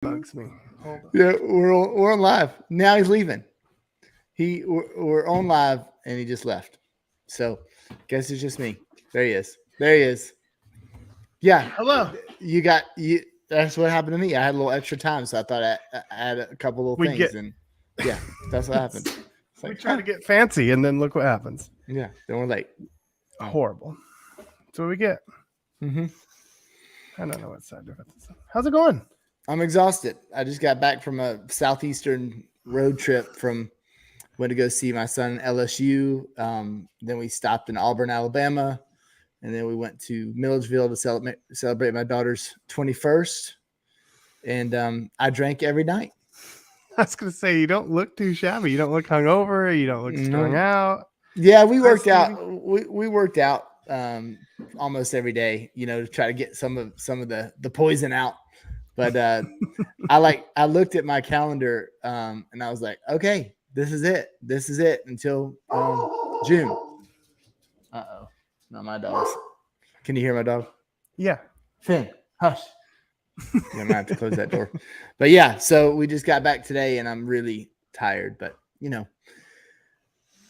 bugs me. Hold on. Yeah, we're on live. Now he's leaving. We're on live and he just left. So guess it's just me. There he is. There he is. Yeah. Hello. You got you. That's what happened to me. I had a little extra time, so I thought I had a couple little We things, get- and yeah, that's what happened. It's We like, try to get fancy, and then look what happens. yeah, then we're late. Horrible. That's what we get. Mm-hmm. I don't know what side of it is. How's it going? I'm exhausted. I just got back from a southeastern road trip went to go see my son at LSU. Then we stopped in Auburn, Alabama, and then we went to Milledgeville to celebrate my daughter's 21st. And I drank every night. I was gonna say you don't look too shabby. You don't look hungover. You don't look strung out. Yeah, we worked Stevie. out. We worked out almost every day, to try to get some of the poison out. But I looked at my calendar and I was like, okay, this is it. This is it until June. Uh-oh. Not my dogs. Can you hear my dog? Yeah. Finn, hush. I'm gonna have to close that door. But yeah, so we just got back today and I'm really tired, but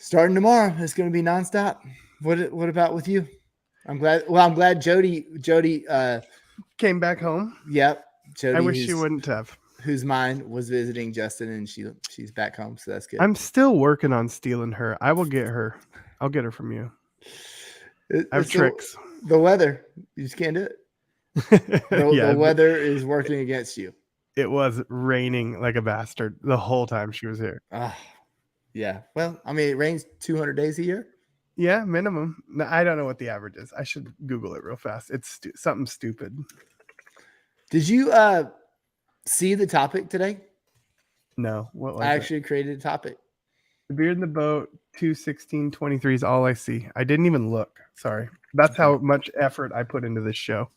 starting tomorrow, it's gonna be nonstop. What about with you? I'm glad Jody Came back home. Yep. Jody, I wish she wouldn't have. Whose mind was visiting Justin, and she's back home, so that's good. I'm still working on stealing her. I will get her. I'll get her from you. I have tricks. The weather, you just can't do it. The weather is working against you. It was raining like a bastard the whole time she was here. Yeah. Well, I mean, it rains 200 days a year. Yeah, minimum. No, I don't know what the average is. I should Google it real fast. It's something stupid. Did you see the topic today? No. What was I actually created a topic. The Beard in the Boat 21623 is all I see. I didn't even look. Sorry. That's how much effort I put into this show.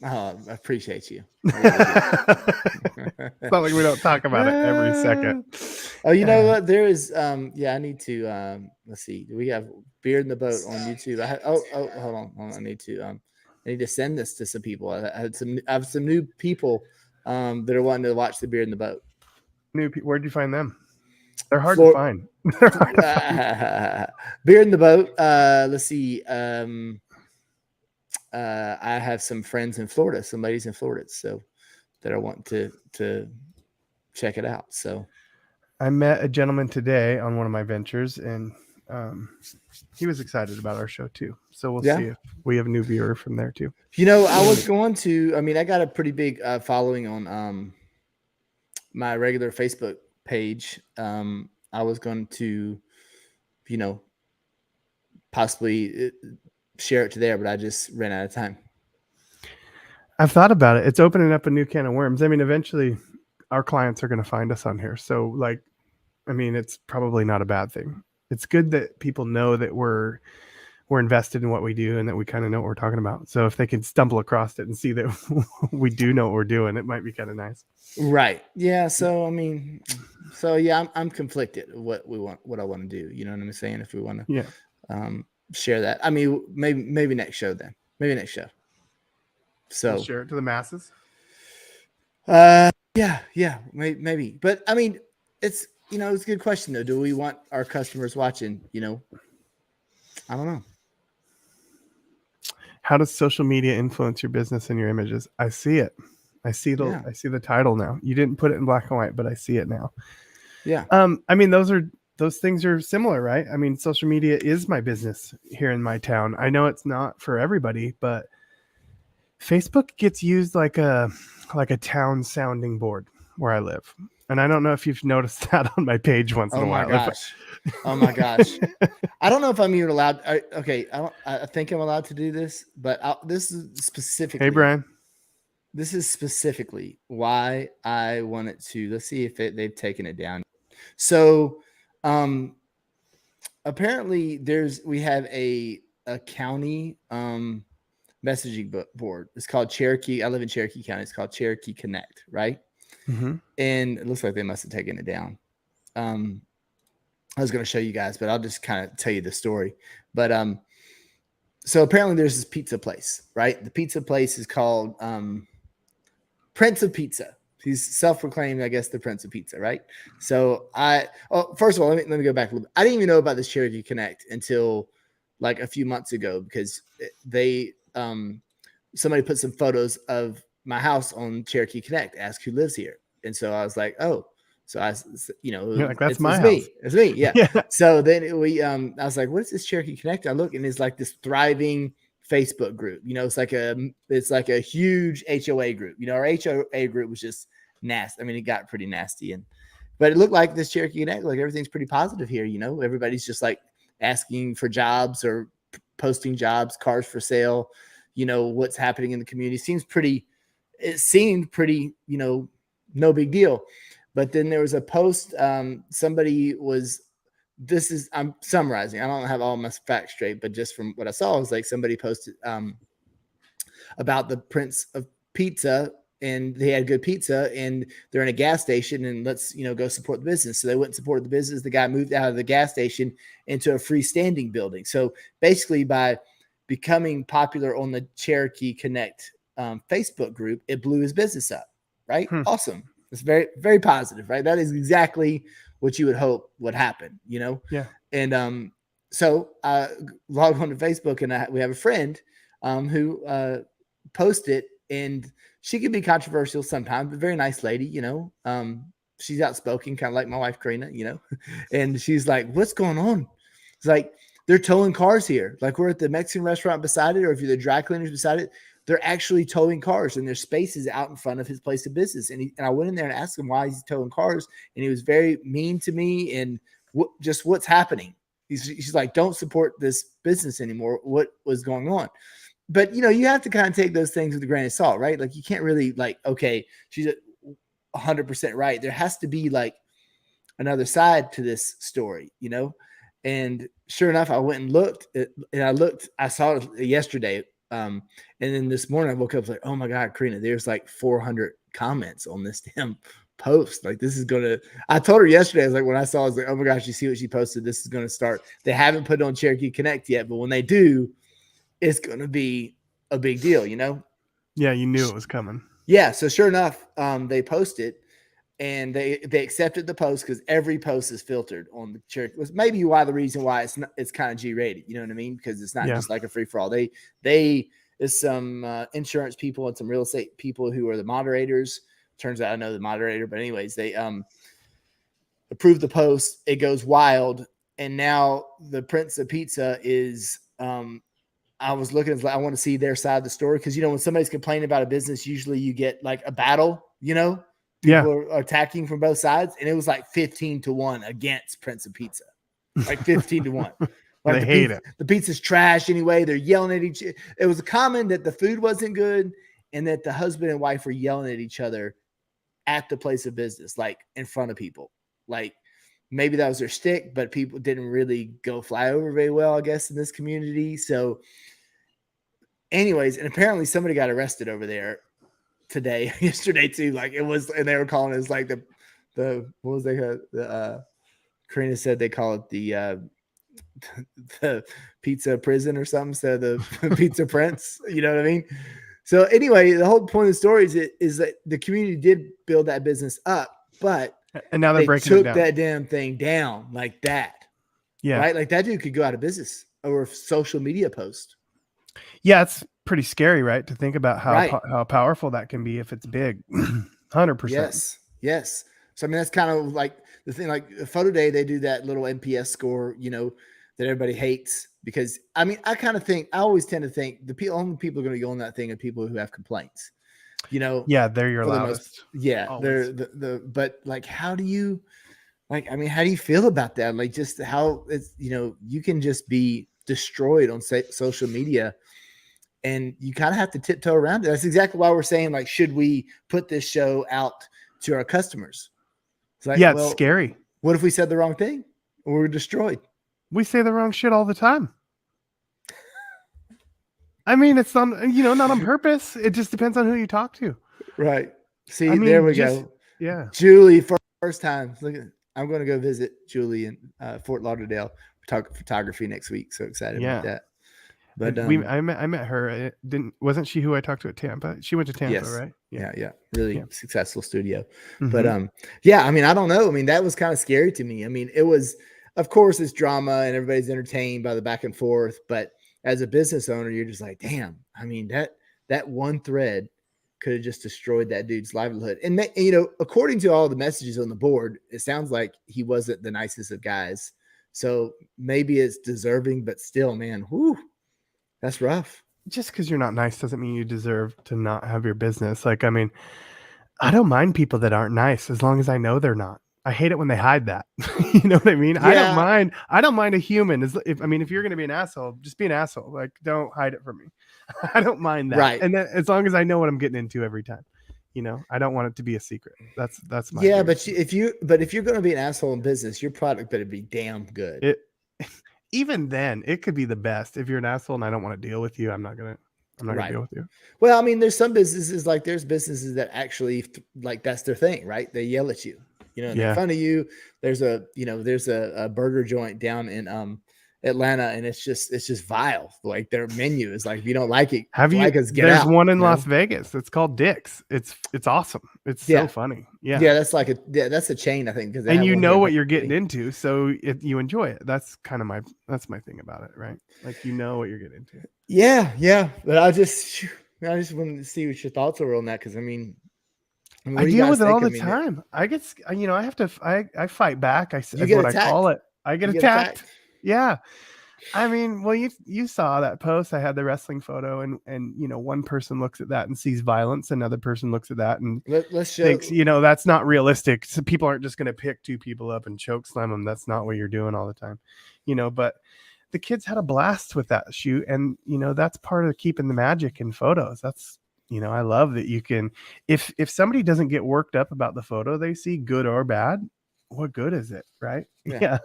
Oh, I appreciate you. It's not like we don't talk about it every second. Oh, you know what? There is I need to let's see. Do we have Beard in the Boat on YouTube? Hold on. I need to send this to some people. I have some new people that are wanting to watch the Beard in the Boat. New people, where'd you find them? They're hard to find. Beard in the Boat. Let's see. I have some friends in Florida, some ladies in Florida, so that I want to check it out. So I met a gentleman today on one of my ventures, and he was excited about our show too. So we'll see if we have a new viewer from there too. I was going to. I mean, I got a pretty big following on my regular Facebook page. I was going to, possibly share it to there, but I just ran out of time. I've thought about it. It's opening up a new can of worms. I mean, eventually our clients are going to find us on here. So it's probably not a bad thing. It's good that people know that we're invested in what we do and that we kind of know what we're talking about. So if they can stumble across it and see that we do know what we're doing, it might be kind of nice. Right. Yeah. So, I'm conflicted what I want to do. You know what I'm saying? If we want to share that, I mean, maybe next show then. Maybe next show. So we'll share it to the masses. Yeah, maybe. But I mean, it's it's a good question though. Do we want our customers watching? I don't know. How does social media influence your business and your images? I see it. I see the title now. You didn't put it in black and white, but I see it now. Yeah. I mean, those things are similar, right? I mean, social media is my business here in my town. I know it's not for everybody, but Facebook gets used like a town sounding board where I live. And I don't know if you've noticed that on my page once in a while. Oh my gosh. I don't know if I'm even allowed. I think I'm allowed to do this, but this is specifically. Hey, Brian. This is specifically why I wanted to. Let's see if they've taken it down. So, apparently we have a county messaging board. It's called Cherokee. I live in Cherokee County. It's called Cherokee Connect, right? Mm-hmm. And it looks like they must have taken it down. I was going to show you guys, but I'll just kind of tell you the story. But so apparently there's this pizza place, right? The pizza place is called Prince of Pizza. He's self-proclaimed, I guess, the Prince of Pizza, right? So first of all, let me go back a little bit. I didn't even know about this Cherokee Connect until like a few months ago because somebody put some photos of my house on Cherokee Connect, ask who lives here. And so I was like, oh, so You're like, that's my it's house. me. It's me. Yeah. Yeah. So then I was like, what is this Cherokee Connect? I look and it's like this thriving Facebook group. It's like a huge HOA group. Our HOA group was just nasty. I mean, it got pretty nasty but it looked like this Cherokee Connect, like everything's pretty positive here. Everybody's just like asking for jobs or posting jobs, cars for sale, what's happening in the community. It seemed pretty, no big deal. But then there was a post, I'm summarizing. I don't have all my facts straight, but just from what I saw, it was like somebody posted about the Prince of Pizza, and they had good pizza, and they're in a gas station, and let's, go support the business. So they went and supported the business. The guy moved out of the gas station into a freestanding building. So basically by becoming popular on the Cherokee Connect Facebook group, it blew his business up, right? Awesome. It's very, very positive, right? That is exactly what you would hope would happen, Yeah. And so I logged on to Facebook, and we have a friend who posted, and she can be controversial sometimes, but very nice lady, she's outspoken, kind of like my wife, Karina, and she's like, what's going on? It's like, they're towing cars here. Like, we're at the Mexican restaurant beside it, or if you're the dry cleaners beside it, they're actually towing cars, and there's spaces out in front of his place of business. And I went in there and asked him why he's towing cars, and he was very mean to me and just what's happening. She's like, don't support this business anymore. What was going on? But, you have to kind of take those things with a grain of salt, right? Like, you can't really okay, she's 100% right. There has to be like another side to this story, And sure enough, I went and looked, I saw it yesterday. And then this morning I woke up like, oh my God, Karina, there's like 400 comments on this damn post. Like, this is I told her yesterday, I was like, when I saw it, I was like, oh my gosh, you see what she posted? This is going to start. They haven't put it on Cherokee Connect yet, but when they do, it's going to be a big deal, Yeah, you knew it was coming. Yeah. So sure enough, they posted, and they accepted the post because every post is filtered on the Cherokee. Was maybe the reason why it's kind of G-rated. You know what I mean? Because it's not just like a free for all. There's some insurance people and some real estate people who are the moderators. Turns out I know the moderator, but anyways, they approved the post. It goes wild, and now the Prince of Pizza is. I was looking, I want to see their side of the story because, when somebody's complaining about a business, usually you get like a battle, People are attacking from both sides. And it was like 15-1 against Prince of Pizza, like 15-1. Like, they hate it. The pizza's trash anyway. They're yelling at each other. It was common that the food wasn't good and that the husband and wife were yelling at each other at the place of business, like in front of people. Like, maybe that was their stick, but people didn't really go fly over very well, I guess, in this community. So anyways, and apparently somebody got arrested over there yesterday too. Like, it was, and they were calling it like the what was Karina said they call it the pizza prison or something. So the pizza prince, you know what I mean? So anyway, the whole point of the story is that the community did build that business up, but and now they took that damn thing down like that. Yeah. Right. Like, that dude could go out of business over a social media post. Yeah. It's pretty scary, right? To think about how powerful that can be if it's big. 100%. Yes. So, I mean, that's kind of like the thing, like Photo Day, they do that little NPS score, that everybody hates because, I mean, I always tend to think only people are going to go on that thing are people who have complaints, Yeah. They're your loudest. They're but like, how do you feel about that? Like, just how it's, you can just be destroyed on social media, and you kind of have to tiptoe around it. That's exactly why we're saying, like, should we put this show out to our customers? It's like, it's scary. What if we said the wrong thing or we're destroyed? We say the wrong shit all the time. I mean, it's not on purpose. It just depends on who you talk to. Right. See, there we go. Yeah. Julie, first time. I'm going to go visit Julie in Fort Lauderdale, photography next week. So excited about that. But I met her. It wasn't she who I talked to at Tampa? She went to Tampa, yes, right? yeah, really Yeah. successful studio. But Mhm. yeah, I mean, I don't know. I mean, that was kind of scary to me. I mean, it was, of course, it's drama and everybody's entertained by the back and forth. But as a business owner, you're just like, damn. I mean, that one thread could have just destroyed that dude's livelihood. And you know, according to all the messages on the board, it sounds like he wasn't the nicest of guys. So maybe it's deserving, but still, man, whoo, that's rough. Just because you're not nice doesn't mean you deserve to not have your business. Like, I mean, I don't mind people that aren't nice as long as I know they're not. I hate it when they hide that. You know what I mean? I don't Yeah, mind. I don't mind a human. I mean, if you're going to be an asshole, just be an asshole. Like, don't hide it from me. I don't mind that. right. And then, as long as I know what I'm getting into every time, I don't want it to be a secret. That's my Yeah, biggest thing. if you're going to be an asshole in business, your product better be damn good. It even then, it could be the best. If you're an asshole and I don't want to deal with you, I'm not gonna Right. deal with you. Well, I mean, there's some businesses, like there's businesses that actually like that's their thing, right? They yell at you, and Yeah. make fun of you. There's a burger joint down in Atlanta, and it's just vile. Like their menu is like, if you don't like it, like us, get There's out. one in Las Vegas. It's called Dick's. It's awesome. It's so funny. Yeah. Yeah, that's a chain, I think. Because And you know what you're getting into, so you enjoy it. That's kind of my thing about it, right? Like, you know what you're getting into. Yeah. But I just wanted to see what your thoughts were on that, because I mean, I deal with it all the time. I get, I have to, I fight back. That's what I call it. I get attacked. Yeah. I mean, well, you saw that post. I had the wrestling photo, and one person looks at that and sees violence, another person looks at that and thinks, that's not realistic. So people aren't just going to pick two people up and choke slam them. That's not what you're doing all the time, but the kids had a blast with that shoot, and that's part of keeping the magic in photos. That's, I love that you can, if somebody doesn't get worked up about the photo they see, good or bad, what good is it, right? Yeah.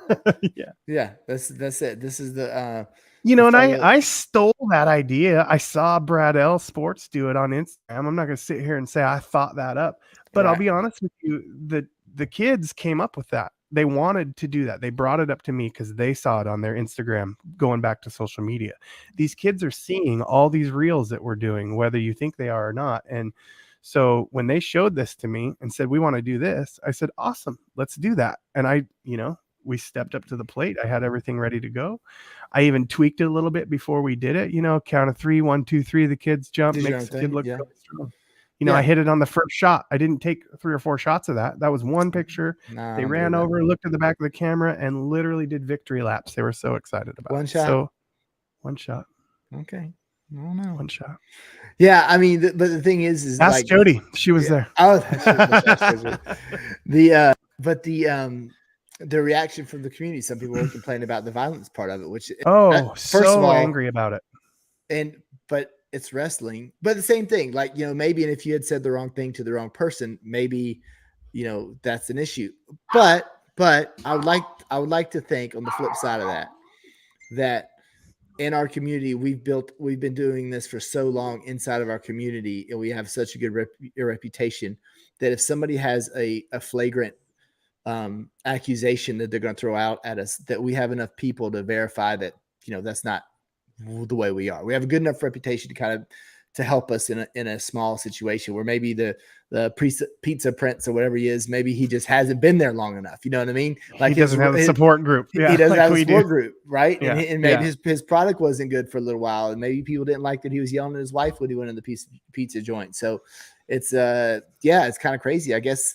Yeah. That's it. This is the and I stole that idea. I saw Brad L Sports do it on Instagram. I'm not going to sit here and say I thought that up, but I'll be honest with you, the kids came up with that. They wanted to do that. They brought it up to me because they saw it on their Instagram, going back to social media. These kids are seeing all these reels that we're doing, whether you think they are or not. And so when they showed this to me and said, we want to do this, I said, awesome, let's do that. And we stepped up to the plate. I had everything ready to go. I even tweaked it a little bit before we did it. Count of 3, 1, 2, 3. The kids jump, makes the kid look really strong. I hit it on the first shot. I didn't take 3 or 4 shots of that. That was one picture. They ran over, looked at the back of the camera, and literally did victory laps. They were so excited about one it. shot. So, one shot. Okay. I don't know. One shot. Yeah, I mean, but the thing is ask Jody. She was there. Oh, the reaction from the community. Some people were complaining about the violence part of it, which first of all, angry about it. But it's wrestling. But the same thing, like, maybe, and if you had said the wrong thing to the wrong person, maybe, that's an issue. But I would like to think, on the flip side of that in our community, we've been doing this for so long inside of our community, and we have such a good reputation that if somebody has a flagrant accusation that they're going to throw out at us, that we have enough people to verify that, that's not the way we are. We have a good enough reputation to help us in a small situation where maybe the pizza prince or whatever he is, maybe he just hasn't been there long enough. You know what I mean? Like, he doesn't have a support group. Yeah, he doesn't have a support group, right? Yeah. And maybe his product wasn't good for a little while, and maybe people didn't like that he was yelling at his wife when he went in the pizza joint. So it's it's kind of crazy, I guess.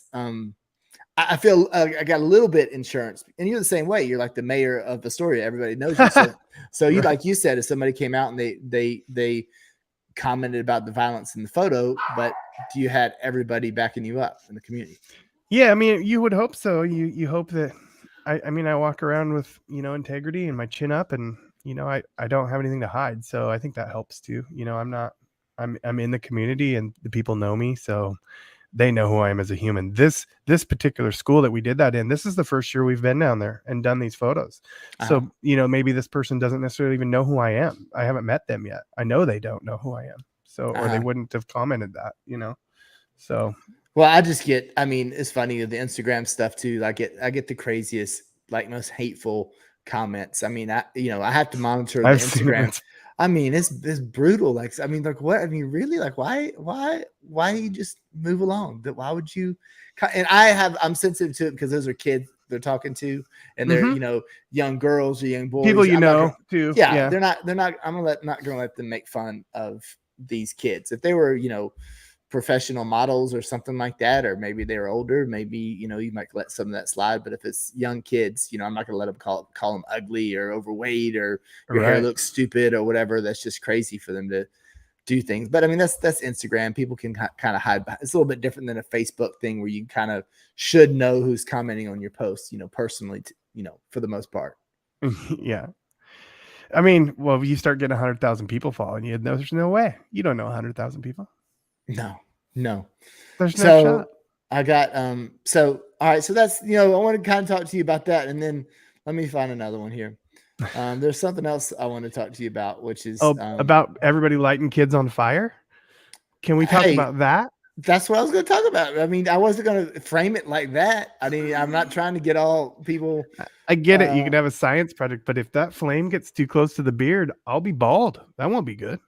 I feel I got a little bit insurance, and you're the same way. You're like the mayor of Astoria. Everybody knows you. So you, like you said, if somebody came out and they commented about the violence in the photo, but you had everybody backing you up in the community. Yeah, I mean, you would hope so. You hope that. I mean, I walk around with integrity and my chin up, and I don't have anything to hide. So I think that helps too. I'm in the community, and the people know me, so they know who I am as a human. This particular school that we did that in, this is the first year we've been down there and done these photos. So, maybe this person doesn't necessarily even know who I am. I haven't met them yet. I know they don't know who I am. So, or they wouldn't have commented that, so. Well, it's funny, the Instagram stuff too. I get the craziest, like, most hateful comments. I mean, I have to monitor the Instagram. I mean, it's brutal. Like, I mean, like what? I mean, really? Like, why you just move along? That why would you? And I'm sensitive to it because those are kids they're talking to, and they're Mhm. young girls or young People boys. you I'm not gonna. know too. Yeah, Yeah. they're not. Not gonna let them make fun of these kids. If they were, professional models or something like that, or maybe they're older, maybe you might let some of that slide. But if it's young kids, I'm not gonna let them call them ugly or overweight or your hair Right. looks stupid or whatever. That's just crazy for them to do things. But I mean, that's Instagram. People can kind of hide behind. It's a little bit different than a Facebook thing where you kind of should know who's commenting on your post, personally, for the most part. Yeah. I mean, well, if you start getting 100,000 people following you, there's no way. You don't know 100,000 people. No, no. There's no shot. So I got so all right, so that's I want to kind of talk to you about that, and then let me find another one here. There's something else I want to talk to you about, which is Oh, about everybody lighting kids on fire? Can we talk hey, about that? that's what I was going to talk about. I mean, I wasn't going to frame it like that. I mean, I'm not trying to get all people. I get it. You can have a science project, but if that flame gets too close to the beard, I'll be bald. That won't be good.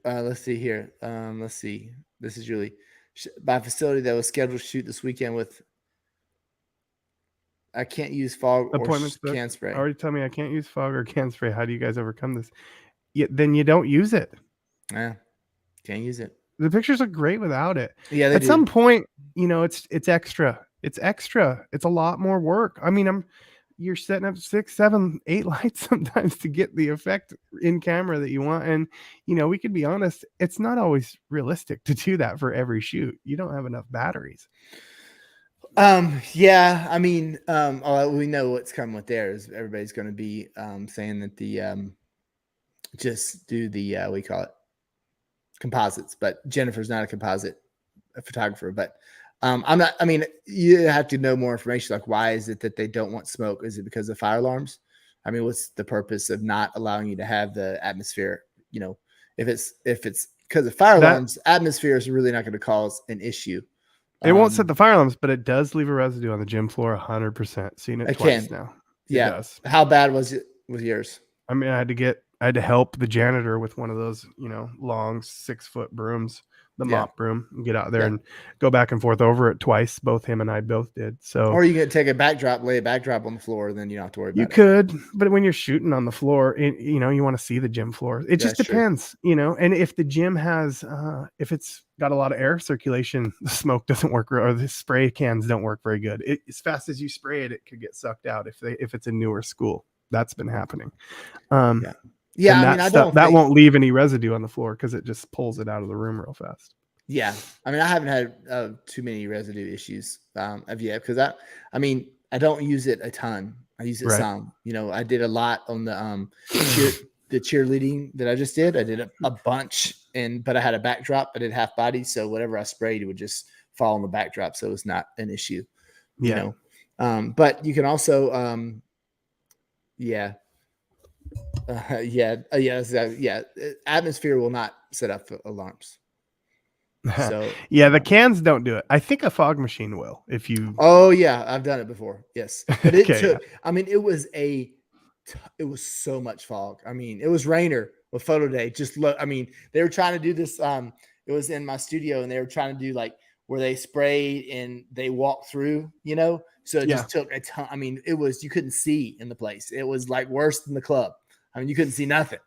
Let's see here. Let's see. This is Julie. By facility that was scheduled to shoot this weekend with. I can't use fog Appointments or booked. can spray. Already tell me I can't use fog or can spray. How do you guys overcome this? Then you don't use it. Yeah, can't use it. The pictures look great without it. Yeah, at some point, it's extra. It's extra. It's a lot more work. I mean, you're setting up 6, 7, 8 lights sometimes to get the effect in camera that you want. And, we could be honest, it's not always realistic to do that for every shoot. You don't have enough batteries. Yeah, I mean, we know what's coming with theirs. Everybody's going to be saying that the just do the we call it composites, but Jennifer's not a composite photographer. But I'm not. I mean, you have to know more information. Like, why is it that they don't want smoke? Is it because of fire alarms? I mean, what's the purpose of not allowing you to have the atmosphere? If it's because of fire alarms, atmosphere is really not going to cause an issue. It won't set the fire alarms, but it does leave a residue on the gym floor 100%. Seen it twice now. Yeah. It does. How bad was it with yours? I mean, I had to help the janitor with one of those, long 6-foot brooms, the mop broom, and get out there and go back and forth over it twice. Both him and I both did. So, or you could take a backdrop, lay a backdrop on the floor, then you don't have to worry about it. You could, but when you're shooting on the floor, you want to see the gym floor. It just depends, and if the gym has, if it's got a lot of air circulation, the smoke doesn't work, or the spray cans don't work very good. As fast as you spray it, it could get sucked out if it's a newer school. That's been happening. Yeah, I mean, that won't leave any residue on the floor because it just pulls it out of the room real fast. Yeah, I mean, I haven't had too many residue issues of yet because I mean, I don't use it a ton. I use it some. I did a lot on the cheerleading that I just did. I did a bunch, but I had a backdrop. I did half body, so whatever I sprayed, it would just fall on the backdrop, so it's not an issue. But you can also, atmosphere will not set up alarms. So the cans don't do it. I think a fog machine will. If you. Oh yeah, I've done it before. Yes, but it took. I mean, it was so much fog. I mean, it was Rainer with photo day. Just look. I mean, they were trying to do this. It was in my studio, and they were trying to do like where they sprayed and they walked through. So it just took a ton. I mean, you couldn't see in the place. It was like worse than the club. I mean, you couldn't see nothing.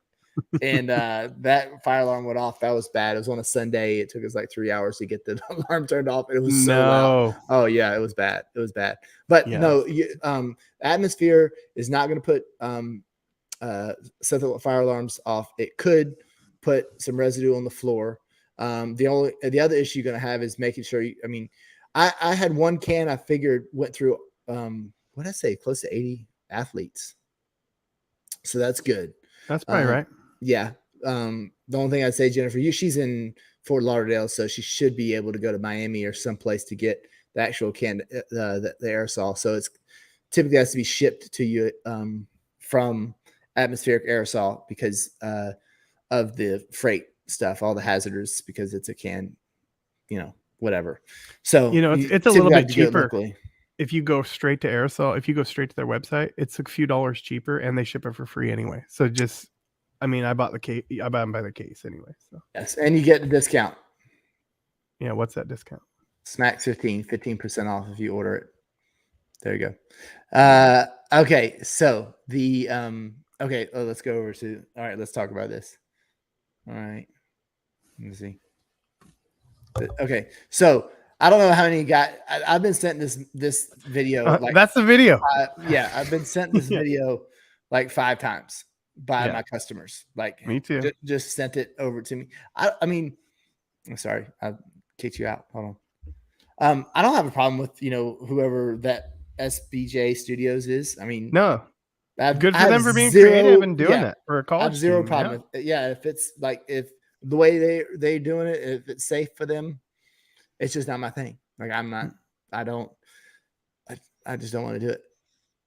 And that fire alarm went off. That was bad. It was on a Sunday. It took us like 3 hours to get the alarm turned off. It was so loud. Oh yeah, it was bad. It was bad. But no, atmosphere is not going to put set the fire alarms off. It could put some residue on the floor. The other issue you're going to have is making sure. I had one can I figured went through. What did I say? Close to 80 athletes. So that's good. That's probably right. Yeah. The only thing I'd say, Jennifer, she's in Fort Lauderdale, so she should be able to go to Miami or someplace to get the actual can, the aerosol. So it's typically has to be shipped to you from atmospheric aerosol because of the freight stuff, all the hazards, because it's a can, whatever. So it's a little bit cheaper. If you go straight to aerosol, if you go straight to their website, it's a few dollars cheaper and they ship it for free anyway. So just I mean, I bought the case. I buy them by the case anyway. So Yes, and you get the discount. yeah, what's that discount? Smacks 15% off if you order it. There you go. Okay, so the let's go over to all right, let's talk about this. All right. Let me see. Okay, so I don't know how many I've been sent this video that's the video. Yeah, I've been sent this video like 5 times by my customers. Like me too. Just sent it over to me. I mean, I'm sorry, I kicked you out. Hold on. I don't have a problem with whoever that SBJ Studios is. I mean, no, good for them for being creative and doing it for a college. I have zero problem with it. Yeah, if it's like if the way they're doing it, if it's safe for them, it's just not my thing. Like I just don't want to do it.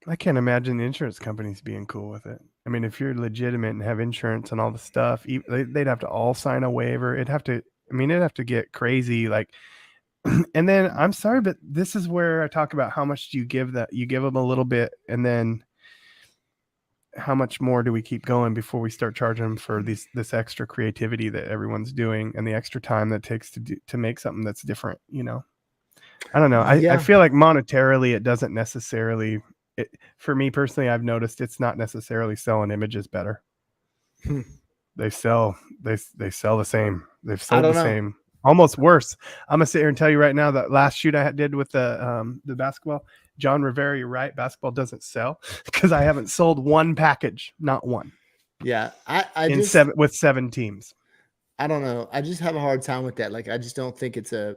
I can't imagine the insurance companies being cool with it. I mean, if you're legitimate and have insurance and all the stuff, they'd have to all sign a waiver. It'd have to get crazy. Like, and then I'm sorry, but this is where I talk about how much do you give that you give them a little bit, and then how much more do we keep going before we start charging them for this extra creativity that everyone's doing and the extra time that takes to make something that's different, I don't know. I feel like monetarily it doesn't necessarily for me personally, I've noticed it's not necessarily selling images better. They sell the same. They've sold the same, almost worse. I'm gonna sit here and tell you right now that last shoot I did with the basketball, John Rivera, you're right. Basketball doesn't sell because I haven't sold one package, not one. Yeah, with 7 teams. I don't know. I just have a hard time with that. Like, I just don't think there's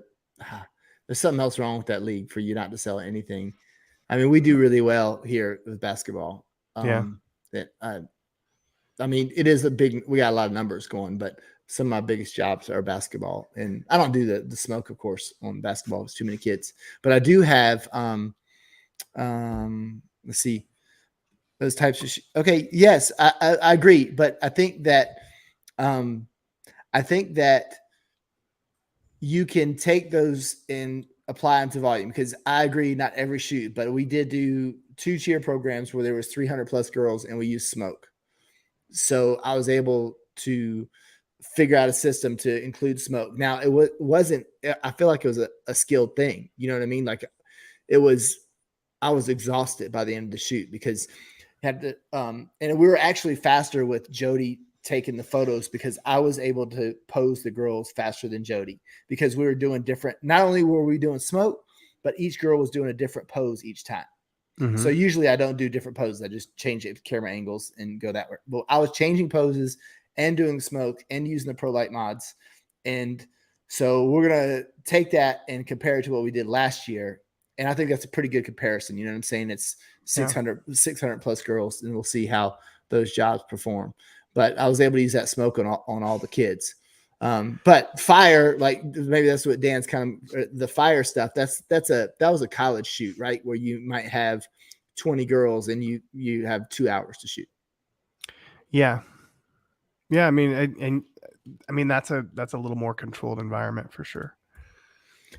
something else wrong with that league for you not to sell anything. I mean, we do really well here with basketball. I mean, it is we got a lot of numbers going, but some of my biggest jobs are basketball. And I don't do the smoke, of course, on basketball. It's too many kids. But I do have, let's see, those types of okay, yes, I agree. But I think that you can take those and apply them to volume, because I agree, not every shoot, but we did do 2 cheer programs where there was 300 plus girls and we used smoke. So I was able to figure out a system to include smoke. Now it wasn't, I feel like it was a skilled thing. You know what I mean? Like I was exhausted by the end of the shoot because I had to, and we were actually faster with Jody taking the photos because I was able to pose the girls faster than Jody because we were doing different. Not only were we doing smoke, but each girl was doing a different pose each time. Mm-hmm. So usually I don't do different poses. I just change it, camera angles, and go that way. Well, I was changing poses and doing smoke and using the Pro Light mods. And so we're going to take that and compare it to what we did last year. And I think that's a pretty good comparison. You know what I'm saying? It's 600 plus girls, and we'll see how those jobs perform. But I was able to use that smoke on all the kids. But fire, like maybe that's what Dan's kind of the fire stuff. That was a college shoot, right? Where you might have 20 girls and you have 2 hours to shoot. Yeah. I mean, that's a little more controlled environment for sure.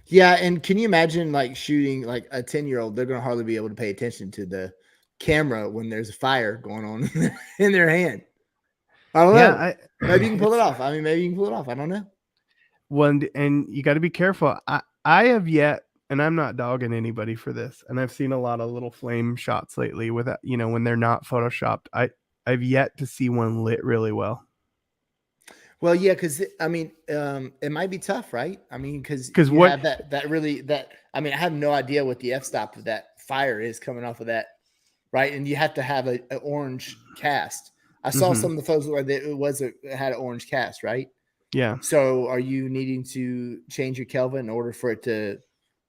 Yeah. And can you imagine like shooting like a 10-year-old, they're going to hardly be able to pay attention to the camera when there's a fire going on in their hand. I don't know. Maybe you can pull it off. I don't know. Well, and you got to be careful. I have yet, and I'm not dogging anybody for this, and I've seen a lot of little flame shots lately with that, when they're not photoshopped. I've yet to see one lit really well. Well, yeah, because I mean, it might be tough, right? I mean, because you have that. I mean, I have no idea what the f-stop of that fire is coming off of that, right? And you have to have an orange cast. I saw some of the photos where it had an orange cast, right? Yeah. So are you needing to change your Kelvin in order for it to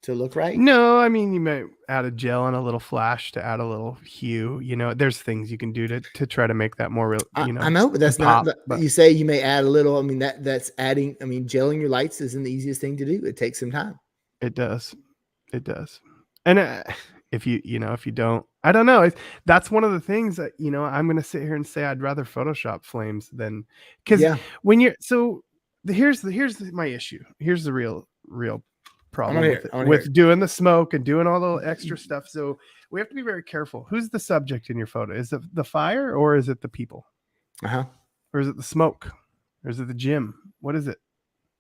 look right? No, I mean, you might add a gel and a little flash to add a little hue. There's things you can do to try to make that more real. I know, but that's not. But you say you may add a little. I mean, that's adding. I mean, gelling your lights isn't the easiest thing to do. It takes some time. It does. And if you don't, I don't know. That's one of the things that, I'm going to sit here and say, I'd rather Photoshop flames than, because when you're, so here's my issue. Here's the real problem with doing the smoke and doing all the extra stuff. So we have to be very careful. Who's the subject in your photo? Is it the fire or is it the people? or is it the smoke, or is it the gym? What is it?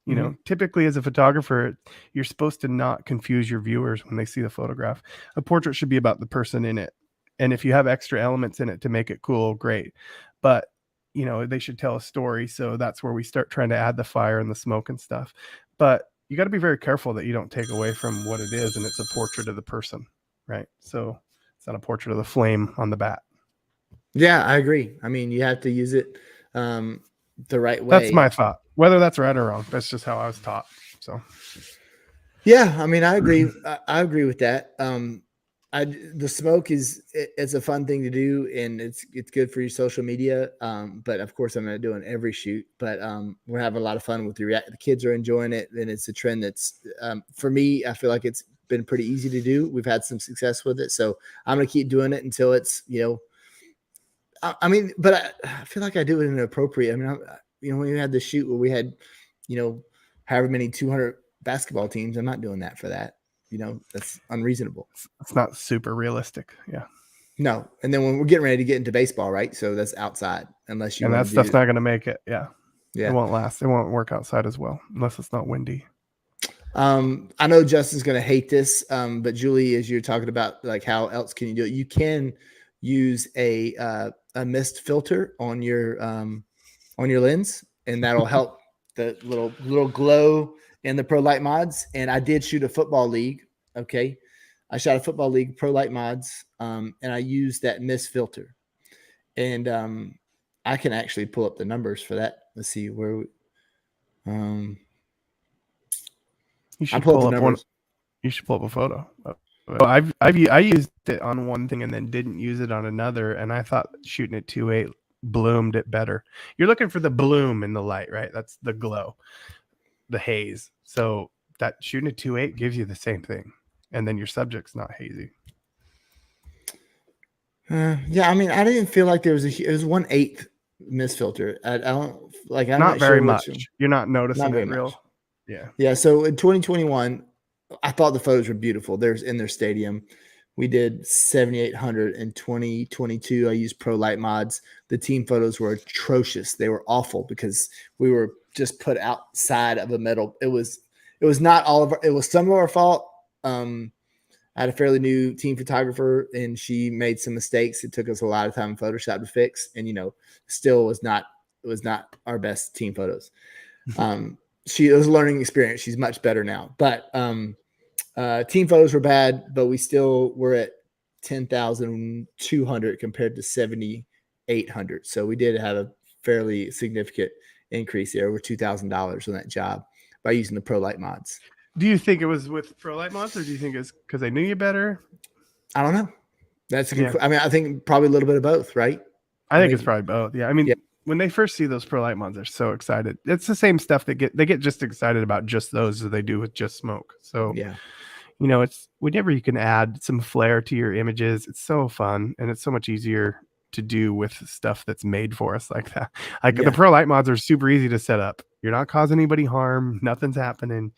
You know, typically as a photographer, you're supposed to not confuse your viewers when they see the photograph. A portrait should be about the person in it. And if you have extra elements in it to make it cool, great. But, you know, they should tell a story. So that's where we start trying to add the fire and the smoke and stuff. But you got to be very careful that you don't take away from what it is. And it's a portrait of the person, right? So it's not a portrait of the flame on the bat. Yeah, I agree. I mean, you have to use it the right way. That's my thought. Whether that's right or wrong, that's just how I was taught. So, yeah, I mean, I agree. I agree with that. The smoke it's a fun thing to do, and it's good for your social media. But of course, I'm not doing every shoot. But we're having a lot of fun with the kids are enjoying it, and it's a trend that's for me. I feel like it's been pretty easy to do. We've had some success with it, so I'm gonna keep doing it until it's I mean, but I feel like I do it inappropriate. I mean, when we had the shoot where we had, however many 200 basketball teams, I'm not doing that for that. That's unreasonable. It's not super realistic. Yeah. No. And then when we're getting ready to get into baseball, right? So that's outside, unless you. And that stuff's not going to make it. Yeah. Yeah. It won't last. It won't work outside as well unless it's not windy. I know Justin's going to hate this, but Julie, as you're talking about, like, how else can you do it? You can use a mist filter on your lens, and that'll help the little glow in the Pro Light Mods. And I did shoot a football league. Okay. I shot a football league, Pro Light Mods. And I used that mist filter, and I can actually pull up the numbers for that. Let's see where you should pull up one. You should pull up a photo. I used it on one thing and then didn't use it on another, and I thought shooting at 2.8 bloomed it better. You're looking for the bloom in the light, right? That's the glow, the haze. So that shooting at 2.8 gives you the same thing, and then your subject's not hazy. Yeah, I mean, I didn't feel like it was 1/8 mist filter. I don't like. I'm not very much. You're not noticing it real. Yeah. Yeah. So in 2021. I thought the photos were beautiful. There's in their stadium. We did 7,800 in 2022. I used Pro Light Mods. The team photos were atrocious. They were awful because we were just put outside of a metal. It was not all of it was some of our fault. I had a fairly new team photographer, and she made some mistakes. It took us a lot of time in Photoshop to fix, and still it was not our best team photos. It was a learning experience. She's much better now, but team photos were bad, but we still were at 10,200 compared to 7,800. So we did have a fairly significant increase there, over $2,000 on that job by using the Pro Light Mods. Do you think it was with Pro Light Mods, or do you think it's because they knew you better? I don't know. That's a good. I mean, I think probably a little bit of both, right? I think it's probably both. Yeah. I mean, when they first see those Pro Light Mods, they're so excited. It's the same stuff they get just excited about just those as they do with just smoke. So yeah, it's whenever you can add some flair to your images, it's so fun, and it's so much easier to do with stuff that's made for us like that. Like the Pro Light Mods are super easy to set up. You're not causing anybody harm. Nothing's happening.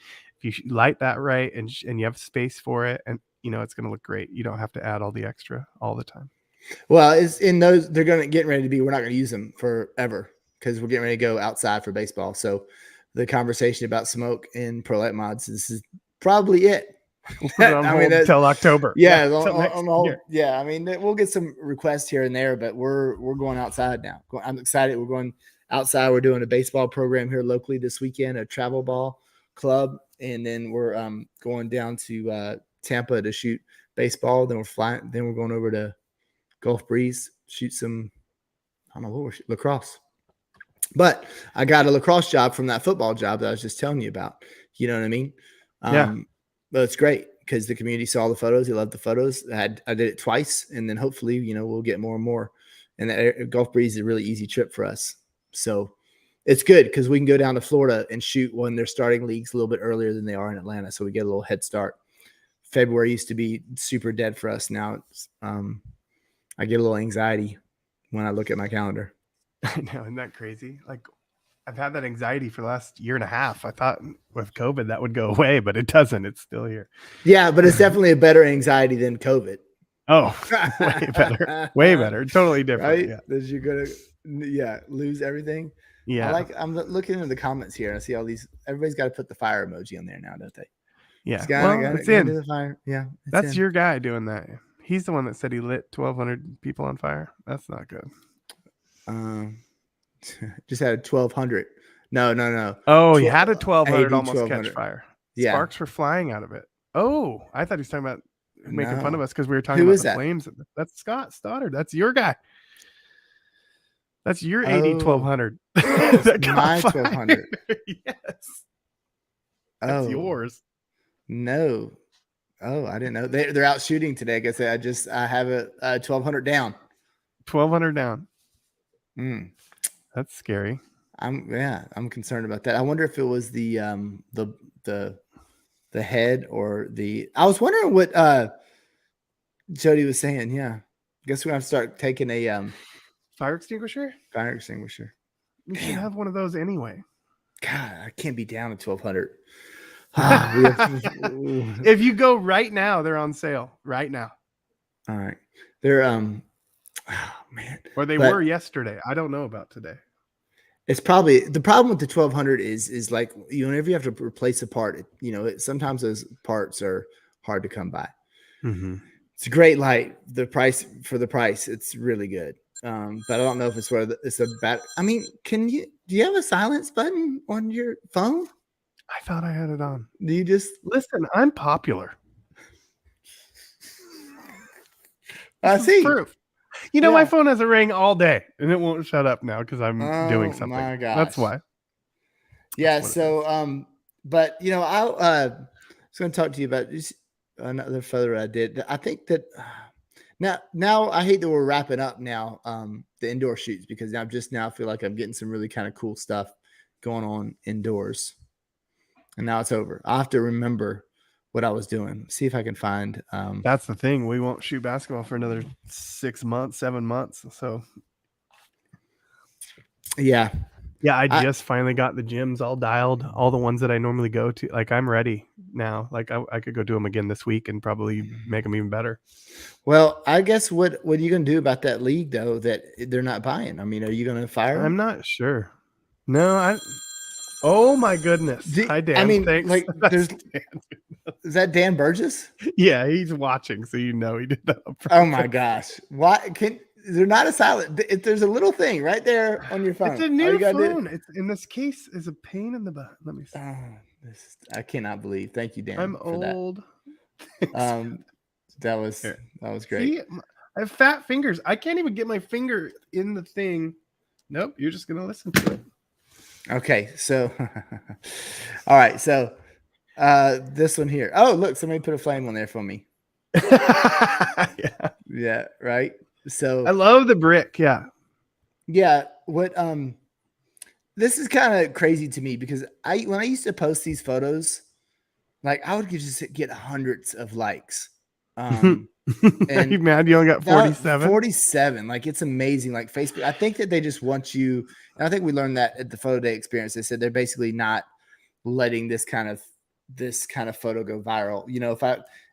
If you light that right and you have space for it, and it's going to look great. You don't have to add all the extra all the time. Well, it's in those, they're getting ready to be, we're not going to use them forever because we're getting ready to go outside for baseball. So the conversation about smoke and Pro Light Mods, this is probably it. I mean, until October. Yeah. I mean, we'll get some requests here and there, but we're going outside now. I'm excited. We're going outside. We're doing a baseball program here locally this weekend, a travel ball club. And then we're going down to Tampa to shoot baseball. Then we're flying. Then we're going over to Gulf Breeze, shoot some, I don't know what we're shooting, lacrosse. But I got a lacrosse job from that football job that I was just telling you about. You know what I mean? But it's great because the community saw the photos. They loved the photos. I did it twice, and then hopefully, we'll get more and more. And the Gulf Breeze is a really easy trip for us. So it's good because we can go down to Florida and shoot when they're starting leagues a little bit earlier than they are in Atlanta. So we get a little head start. February used to be super dead for us. Now it's, I get a little anxiety when I look at my calendar. I know, isn't that crazy? Like, I've had that anxiety for the last year and a half. I thought with COVID that would go away, but it doesn't. It's still here. Yeah, but it's definitely a better anxiety than COVID. Oh, way better. Way better. Totally different. Right? Yeah. You're gonna Yeah, lose everything. Yeah. I'm looking in the comments here and I see all these. Everybody's got to put the fire emoji on there now, don't they? Yeah. Just gotta, Well, gotta, it's gotta do in. the fire. Yeah, it's That's in. your guy doing that. He's the one that said he lit 1,200 people on fire. That's not good. Just had a 1,200. No. Oh, he had a 1,200 AD almost catch 1,200. fire. Yeah. Sparks were flying out of it. Oh, I thought he was talking about making fun of No. us because we were talking Who about is the that? flames. That's Scott Stoddard. That's your guy. That's your AD Oh, 1,200. it's That got my fired. 1,200. Yes. That's Oh, yours. no. Oh, I didn't know. They're out shooting today. I guess I have a 1,200 down. 1,200 down. Mm. That's scary. I'm concerned about that. I wonder if it was the head or the. I was wondering what Jody was saying. Yeah, guess we're gonna have to start taking a Fire extinguisher? fire extinguisher. You should Damn. have one of those anyway. God, I can't be down at 1,200. If you go right now, they're on sale right now. All right, they're oh man, Or they But- were yesterday. I don't know about today. it's probably the problem with the 1,200 is like whenever you have to replace a part, sometimes those parts are hard to come by. Mm-hmm. It's a great light. The price, it's really good. But I don't know if it's where it's a bad. I mean, do you have a silence button on your phone? I thought I had it on. Do you just Listen, I'm popular. I This is see. proof. You know, my Yeah. phone has a ring all day and it won't shut up now because I'm doing Oh, something. my That's gosh. why. Yeah. what it So, but I was going to talk to you about just another photo I did. I think that now I hate that we're wrapping up now. The indoor shoots because I feel like I'm getting some really kind of cool stuff going on indoors, and now it's over. I have to remember what I was doing. See if I can find. That's the thing. We won't shoot basketball for another 6 months, 7 months. So Yeah. yeah, I I- just finally got the gyms all dialed. All the ones that I normally go to. Like I'm ready now. Like I could go do them again this week and probably make them even better. Well, I guess what are you going to do about that league though that they're not buying? I mean, are you going to fire them? I'm not sure. No, oh my goodness. Hi Dan. I mean, Thanks. like, That's there's- Dan. Is that Dan Burgess? Yeah, he's watching, so you know he did that. On Oh my purpose. gosh! Why can they're not a silent? If there's a little thing right there on your phone. It's a All new you gotta do- phone. It's in this case is a pain in the butt. Let me see. I cannot believe. Thank you, Dan. I'm for that. old. That was Here. great. See, I have fat fingers. I can't even get my finger in the thing. Nope, you're just gonna listen to it. Okay, so all right, so this one here. Oh, look, somebody put a flame on there for me. Yeah. Yeah, right. So I love the brick. Yeah. yeah, what this is kind of crazy to me because when I used to post these photos, like I would just get hundreds of likes. Are And you mad you only got 47? 47. Like it's amazing. Like Facebook, I think that they just want you, and I think we learned that at the photo day experience. They said they're basically not letting this kind of photo go viral.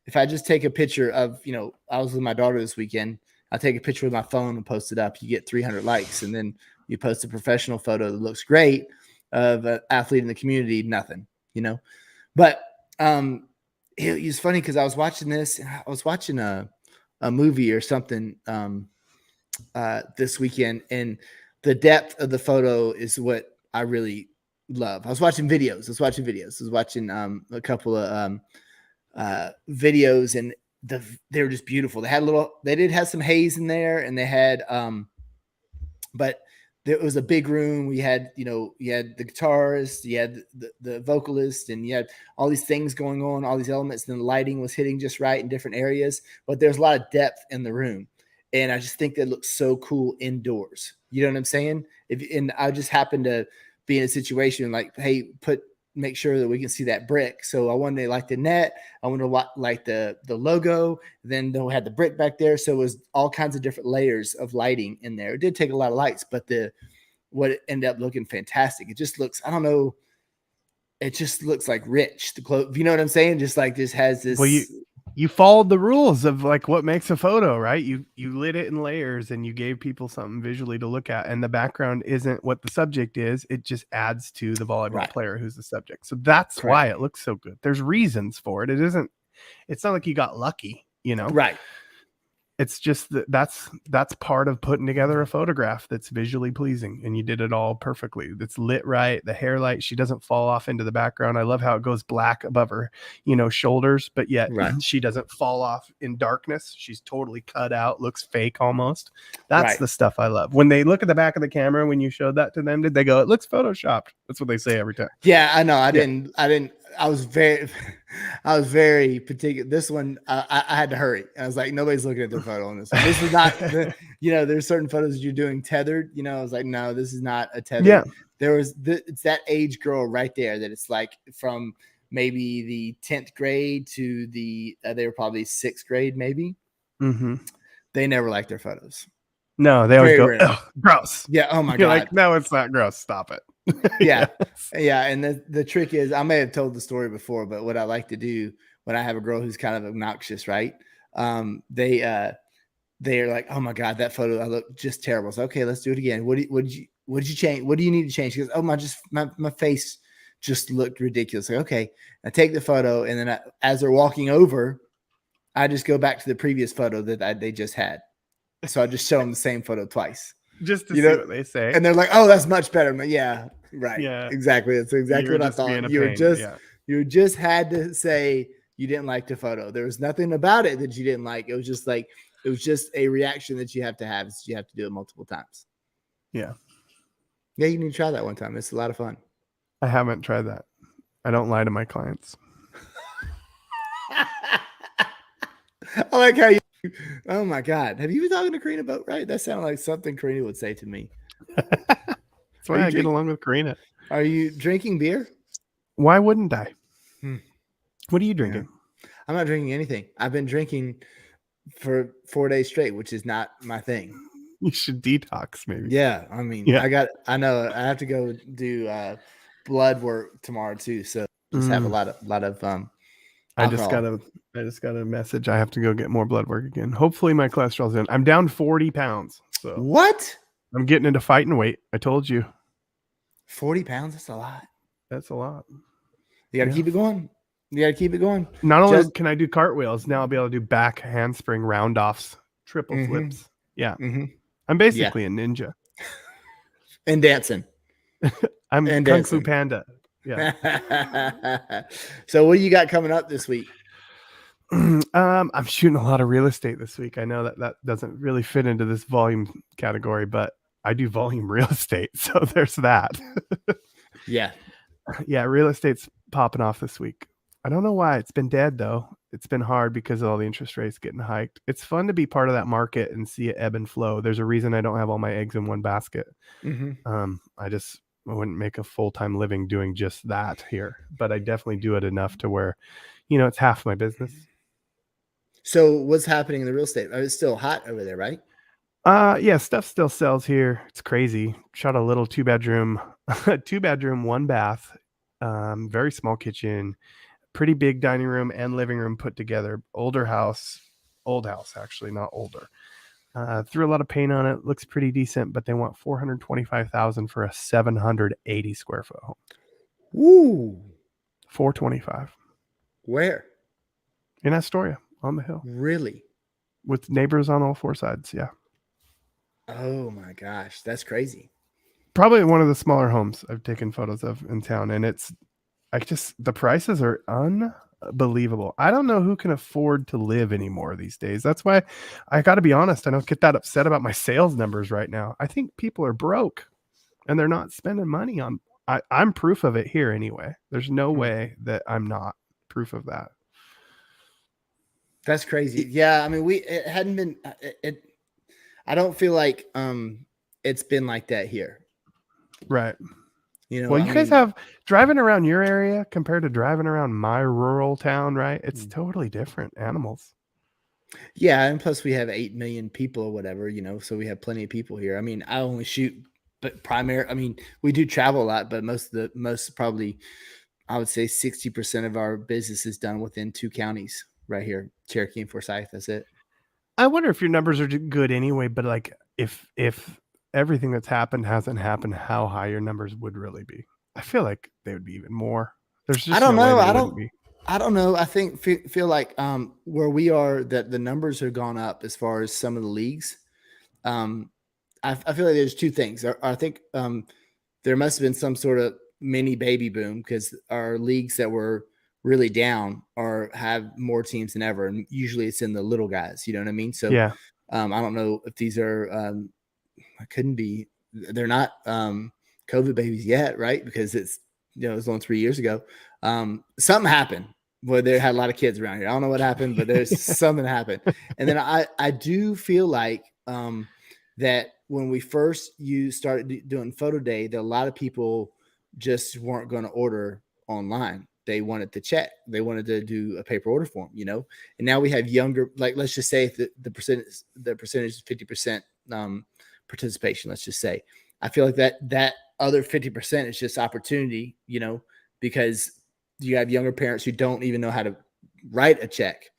If I just take a picture of, I was with my daughter this weekend, I take a picture with my phone and post it up, you get 300 likes, and then you post a professional photo that looks great of an athlete in the community, nothing, But it was funny because I was watching this. I was watching a movie or something this weekend, and the depth of the photo is what I really love. I was watching videos. I was watching a couple of videos, and they were just beautiful. They did have some haze in there, and they had but there was a big room. You had the guitarist, you had the vocalist, and you had all these things going on, all these elements, and the lighting was hitting just right in different areas. But there's a lot of depth in the room, and I just think that looks so cool indoors. You know what I'm saying? And I just happened to be in a situation like, hey, make sure that we can see that brick. So I wanted to light the net. I wanted to light the logo. Then we had the brick back there. So it was all kinds of different layers of lighting in there. It did take a lot of lights, but what it ended up looking fantastic. It just looks, I don't know. It just looks like rich. The clothes, you know what I'm saying? Just has this. Well, you followed the rules of like what makes a photo, right? You lit it in layers and you gave people something visually to look at, and the background isn't what the subject is. It just adds to the volleyball Right. player who's the subject. So that's Correct. why it looks so good. There's reasons for it. It's not like you got lucky, you know. Right. It's just that's part of putting together a photograph that's visually pleasing, and you did it all perfectly. It's lit right, the hair light, she doesn't fall off into the background. I love how it goes black above her, shoulders, but yet Right. she doesn't fall off in darkness. She's totally cut out, looks fake almost. That's Right. the stuff I love. When they look at the back of the camera, when you showed that to them, did they go, it looks photoshopped? That's what they say every time. Yeah, I know. I didn't. I was very particular. This one, I had to hurry. I was like, nobody's looking at their photo on this one. This is not, there's certain photos that you're doing tethered. I was like, no, this is not a tethered. Yeah. It's that age girl right there that it's like from maybe the 10th grade to they were probably 6th grade, maybe. Mm-hmm. They never like their photos. No, they always Very go, rare. gross. Yeah. Oh my You're God. like, no, it's not gross. Stop it. Yeah. Yes. Yeah. And the trick is, I may have told the story before, but what I like to do when I have a girl who's kind of obnoxious, right? They are like, oh my God, that photo, I look just terrible. So, okay, let's do it again. What did you change? What do you need to change? She goes, oh, my face just looked ridiculous. Like, okay, I take the photo, and then as they're walking over, I just go back to the previous photo that they just had. So I just show them the same photo twice. Just to see what they say. And they're like, oh, that's much better. I'm like, yeah, right. Yeah. Exactly. That's exactly what I thought. You just had to say you didn't like the photo. There was nothing about it that you didn't like. It was just a reaction that you have to have. You have to do it multiple times. Yeah. Yeah, you need to try that one time. It's a lot of fun. I haven't tried that. I don't lie to my clients. I like how you. Oh my God! Have you been talking to Karina about right? That sounded like something Karina would say to me. That's why I get along with Karina. Are you drinking beer? Why wouldn't I? What are you drinking? Yeah. I'm not drinking anything. I've been drinking for 4 days straight, which is not my thing. You should detox, maybe. Yeah, I mean, I know I have to go do blood work tomorrow too, so just have a lot of I just got a message. I have to go get more blood work again. Hopefully my cholesterol's in. I'm down 40 pounds. So what? I'm getting into fighting weight. I told you. 40 pounds? That's a lot. That's a lot. You got to keep it going. You got to keep it going. Not only can I do cartwheels, now I'll be able to do back handspring round offs, triple flips. Yeah. I'm basically a ninja. And dancing. I'm Kung Fu Panda. Yeah. So what do you got coming up this week? I'm shooting a lot of real estate this week. I know that doesn't really fit into this volume category, but I do volume real estate. So there's that. Yeah. Yeah. Real estate's popping off this week. I don't know why. It's been dead though. It's been hard because of all the interest rates getting hiked. It's fun to be part of that market and see it ebb and flow. There's a reason I don't have all my eggs in one basket. I wouldn't make a full-time living doing just that here, but I definitely do it enough to where, it's half my business. So what's happening in the real estate? It's still hot over there, right? Yeah, stuff still sells here. It's crazy. Shot a little 2-bedroom, 1 bath, very small kitchen, pretty big dining room and living room put together. Old house actually, not older. Threw a lot of paint on it. Looks pretty decent, but they want $425,000 for a 780 square foot home. Ooh, 425. Where? In Astoria, on the hill. Really? With neighbors on all 4 sides. Yeah. Oh my gosh, that's crazy. Probably one of the smaller homes I've taken photos of in town, and the prices are unbelievable. I don't know who can afford to live anymore these days. That's why I got to be honest. I don't get that upset about my sales numbers right now. I think people are broke and they're not spending money on. I'm proof of it here anyway. There's no way that I'm not proof of that. That's crazy. Yeah, I mean, it hadn't been. I don't feel like it's been like that here. Right. Well, you guys have driving around your area compared to driving around my rural town, right? It's totally different animals. Yeah. And plus we have 8 million people or whatever, so we have plenty of people here. I mean, I only shoot, but we do travel a lot, but most probably, I would say 60% of our business is done within 2 counties. right here, Cherokee and Forsyth. That's it. I wonder if your numbers are good anyway, but like if everything that's happened hasn't happened, how high your numbers would really be. I feel like they would be even more. There's just I don't no way know. they wouldn't be. I don't know. I think feel like where we are, that the numbers have gone up as far as some of the leagues. I feel like there's two things. I think there must have been some sort of mini baby boom, because our leagues that were really down have more teams than ever, and usually it's in the little guys. You know what I mean? So Yeah. I don't know if these are couldn't be. They're not COVID babies yet, right? Because it's, it was only 3 years ago. Something happened where they had a lot of kids around here. I don't know what happened, but there's something happened. And then I do feel like that when we first started doing photo day, that a lot of people just weren't going to order online. They wanted to check. They wanted to do a paper order form, and now we have younger, like, let's just say the percentage is 50% participation. Let's just say, I feel like that other 50% is just opportunity, because you have younger parents who don't even know how to write a check.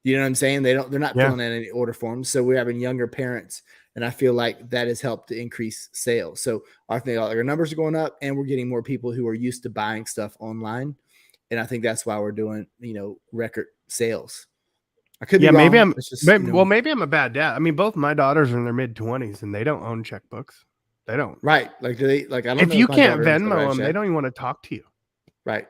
You know what I'm saying? They're not filling in any order forms. So we're having younger parents, and I feel like that has helped to increase sales. So I think our numbers are going up, and we're getting more people who are used to buying stuff online. And I think that's why we're doing, record sales. I could be wrong. Maybe I'm maybe I'm a bad dad. I mean, both my daughters are in their mid-20s and they don't own checkbooks. They don't. Right. Like, do they, like, I don't if know you if can't Venmo them, they don't even want to talk to you. Right.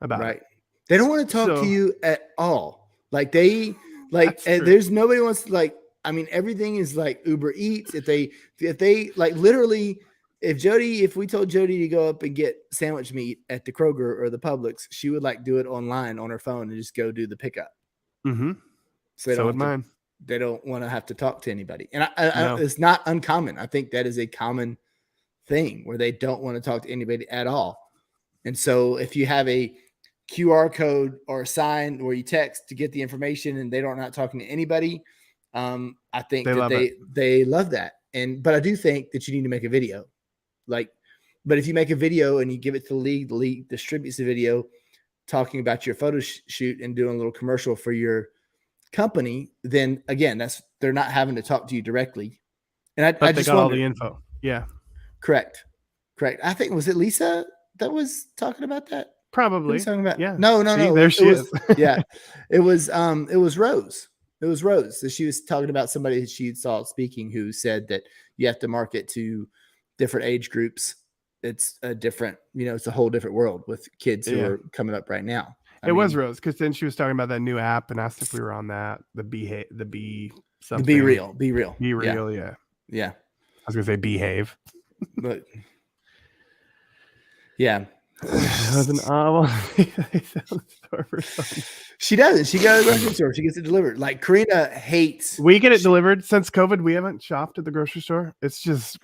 About right. It. They don't want to talk to you at all. Like, there's nobody wants to, like, I mean, everything is like Uber Eats. If they like, literally, if we told Jody to go up and get sandwich meat at the Kroger or the Publix, she would like do it online on her phone and just go do the pickup. Mm-hmm. So would mine. They don't want to have to talk to anybody. And it's not uncommon. I think that is a common thing where they don't want to talk to anybody at all. And so if you have a QR code or a sign where you text to get the information and they're not talking to anybody, I think they love that. But I do think that you need to make a video. But if you make a video and you give it to the league distributes the video talking about your photo shoot and doing a little commercial for your company, then again, they're not having to talk to you directly. And I just got all the info. Yeah. Correct. I think, was it Lisa that was talking about that? Probably. Talking about, yeah. No. There she is. Yeah. It was Rose. It was Rose. So she was talking about somebody that she saw speaking who said that you have to market to different age groups. It's a different, it's a whole different world with kids who are coming up right now. It was Rose, because then she was talking about that new app and asked if we were on that. The Be Real. Yeah. I was gonna say behave. But yeah. It was an awful store for something. She doesn't. She goes to the grocery store. She gets it delivered. Like, Karina hates. We get it delivered. Since COVID, we haven't shopped at the grocery store. It's just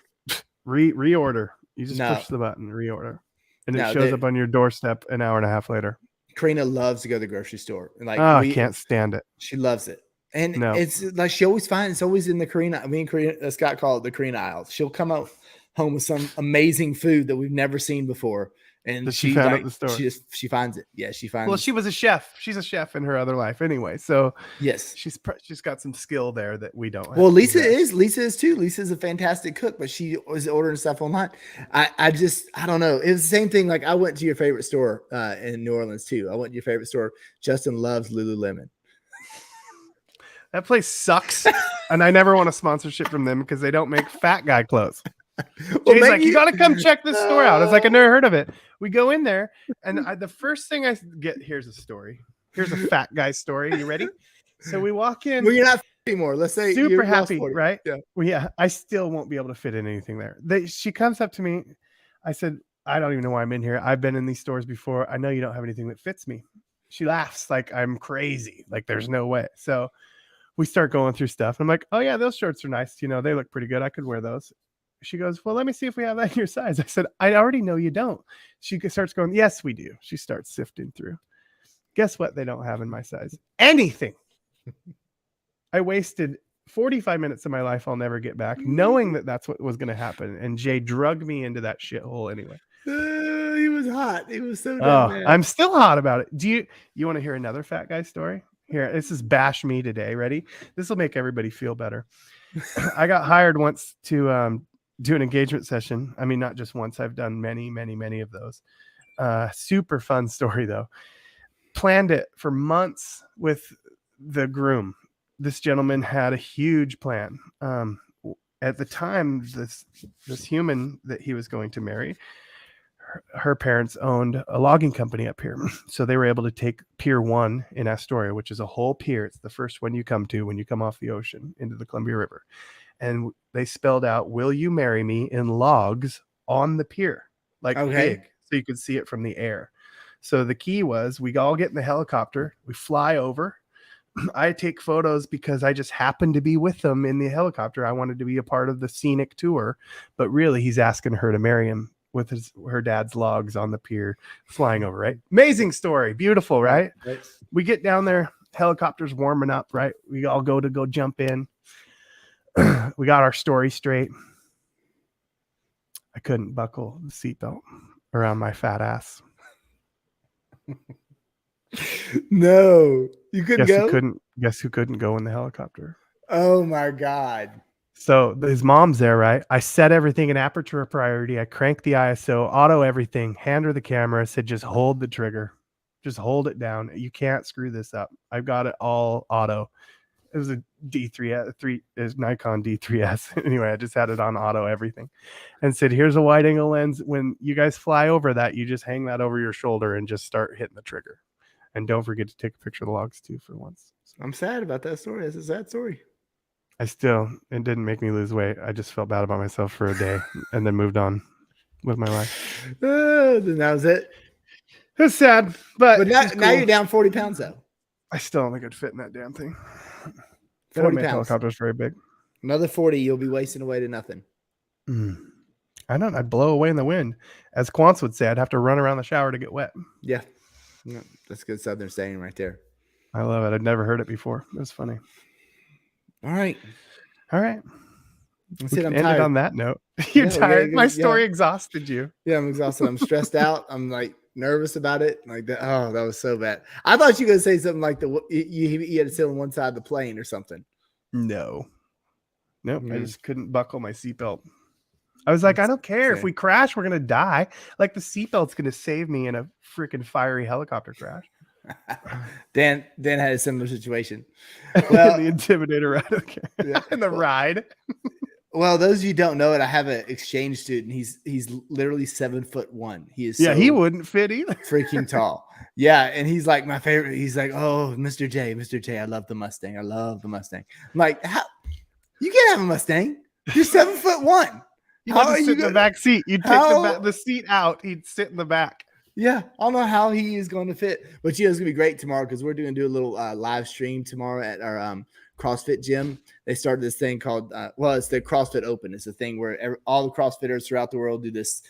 reorder. You just push the button, reorder, and it shows up on your doorstep an hour and a half later. Karina loves to go to the grocery store. Like, I can't stand it. She loves it. And it's like, she always finds, it's always in the Karina. Me and Karina, Scott call it the Karina aisle. She'll come out home with some amazing food that we've never seen before. And she found at the store. She finds it. Yeah, she finds. Well, she was a chef. She's a chef in her other life anyway. So yes, she's got some skill there that we don't have. Well, Lisa is too. Lisa's a fantastic cook, but she was ordering stuff online. I don't know. It was the same thing. Like, I went to your favorite store in New Orleans too. I went to your favorite store. Justin loves Lululemon. That place sucks, and I never want a sponsorship from them because they don't make fat guy clothes. Jay's like, you got to come check this store out. It's like, I never heard of it. We go in there, and the first thing I get, here's a story. Here's a fat guy story. You ready? So we walk in. Well, you're not anymore. Let's say super happy, right? Yeah. Well, yeah. I still won't be able to fit in anything there. She comes up to me. I said, I don't even know why I'm in here. I've been in these stores before. I know you don't have anything that fits me. She laughs like I'm crazy. Like, there's no way. So we start going through stuff. I'm like, oh yeah, those shorts are nice. They look pretty good. I could wear those. She goes, well, let me see if we have that in your size. I said, I already know you don't. She starts going, yes, we do. She starts sifting through. Guess what? They don't have in my size. Anything. I wasted 45 minutes of my life I'll never get back, knowing that that's what was going to happen. And Jay drugged me into that shithole anyway. He was hot. He was so mad. I'm still hot about it. Do you want to hear another fat guy story? Here, this is bash me today. Ready? This will make everybody feel better. I got hired once to do an engagement session. I mean, not just once. I've done many, many, many of those. Super fun story though. Planned it for months with the groom. This gentleman had a huge plan. At the time, this human that he was going to marry, her parents owned a logging company up here. So they were able to take Pier 1 in Astoria, which is a whole pier. It's the first one you come to when you come off the ocean into the Columbia River. And they spelled out, "Will you marry me?" in logs on the pier, like big, so you could see it from the air. So the key was we all get in the helicopter, we fly over. I take photos because I just happened to be with them in the helicopter. I wanted to be a part of the scenic tour, but really he's asking her to marry him with her dad's logs on the pier flying over, right? Amazing story. Beautiful, right? We get down there, helicopter's warming up, right? We all go jump in. We got our story straight. I couldn't buckle the seatbelt around my fat ass. No, you couldn't go? Guess who couldn't go in the helicopter? Oh my God. So his mom's there, right? I set everything in aperture priority. I cranked the ISO, auto everything, hand her the camera, said, just hold the trigger. Just hold it down. You can't screw this up. I've got it all auto. It was a D3, Nikon D3S. Anyway, I just had it on auto everything and said, here's a wide angle lens. When you guys fly over that, you just hang that over your shoulder and just start hitting the trigger. And don't forget to take a picture of the logs too for once. So, I'm sad about that story. It's a sad story. It didn't make me lose weight. I just felt bad about myself for a day and then moved on with my life. Then that was it. It was sad, but now you're down 40 pounds though. I still don't think I'd fit in that damn thing. 40 pounds. Helicopter's very big. Another 40, you'll be wasting away to nothing. I don't. I'd blow away in the wind. As Quants would say, I'd have to run around the shower to get wet. Yeah. That's good Southern saying right there. I love it. I'd never heard it before. It was funny. All right. I'm tired. On that note, you're tired. My story exhausted you. Yeah, I'm exhausted. I'm stressed out. I'm like nervous about it. Like that. Oh, that was so bad. I thought you were gonna say something like you had to sit on one side of the plane or something. No. I just couldn't buckle my seatbelt. I was like, I don't care if we crash, we're gonna die. Like the seatbelt's gonna save me in a freaking fiery helicopter crash. Dan had a similar situation. Well, the Intimidator ride, okay. And the ride. Well, those of you who don't know it, I have an exchange student. He's literally 7'1". He is he wouldn't fit either. Freaking tall. Yeah, and he's like my favorite. He's like, oh, Mr. J, I love the Mustang. I'm like, how you can't have a Mustang? You're 7'1". How are you sit in the back seat? You'd take the seat out. He'd sit in the back. Yeah, I don't know how he is going to fit, but it's going to be great tomorrow because we're going to do a little live stream tomorrow at our CrossFit gym. They started this thing called, it's the CrossFit Open. It's a thing where all the CrossFitters throughout the world do this.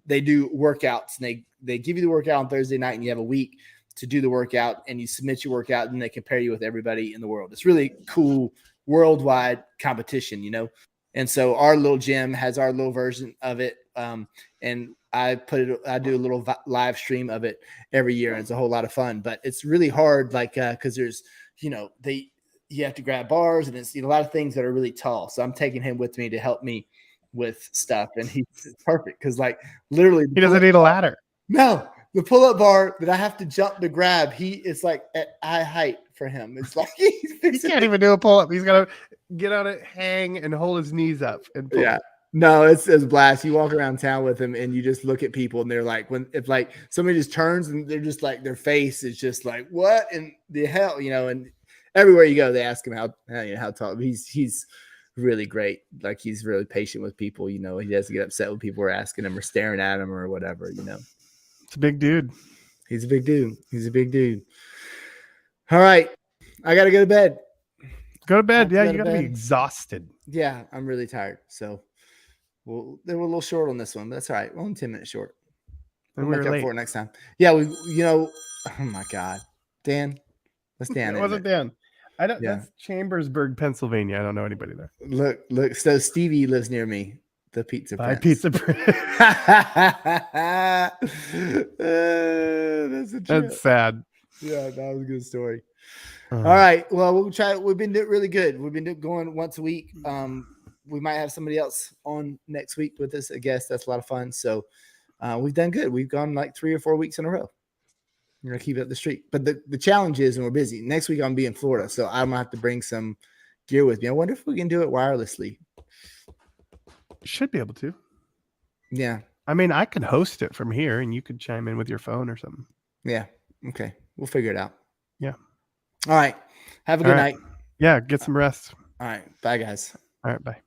They do workouts, and they give you the workout on Thursday night, and you have a week to do the workout, and you submit your workout, and they compare you with everybody in the world. It's really cool worldwide competition, And so our little gym has our little version of it. And I do a little live stream of it every year. And it's a whole lot of fun, but it's really hard. Cause there's, you have to grab bars and it's a lot of things that are really tall. So I'm taking him with me to help me with stuff. And he's perfect. Cause literally he doesn't need a ladder. No, the pull-up bar that I have to jump to grab, it's like at eye height for him. It's like he can't even do a pull-up. He's got to get on it, hang, and hold his knees up. And pull. Yeah. No, it's a blast. You walk around town with him and you just look at people and they're like, if somebody just turns and they're just like, their face is just like, what in the hell, and everywhere you go, they ask him how tall. He's really great. Like he's really patient with people, he doesn't get upset when people are asking him or staring at him or whatever, It's a big dude. He's a big dude. All right. I got to go to bed. Go to bed. Yeah, you got to be exhausted. Yeah, I'm really tired. So they were a little short on this one, but that's all right. We're only 10 minutes short. We'll make up for it next time. Yeah, oh my God. Dan. That's Dan. It wasn't Dan. That's Chambersburg, Pennsylvania. I don't know anybody there. Look. So Stevie lives near me. The Pizza Prince. Pizza Prince. That's sad. Yeah, that was a good story. All right. Well, we'll try. We've been doing really good. We've been going once a week. We might have somebody else on next week with us. I guess that's a lot of fun. So we've done good. We've gone like 3 or 4 weeks in a row. We're gonna keep it up the streak. But the challenge is, and we're busy. Next week I'm gonna be in Florida, so I'm gonna have to bring some gear with me. I wonder if we can do it wirelessly. Should be able to. Yeah. I mean, I could host it from here, and you could chime in with your phone or something. Yeah. Okay. We'll figure it out. Yeah. All right. Have a good night. Yeah. Get some rest. All right. Bye, guys. All right. Bye.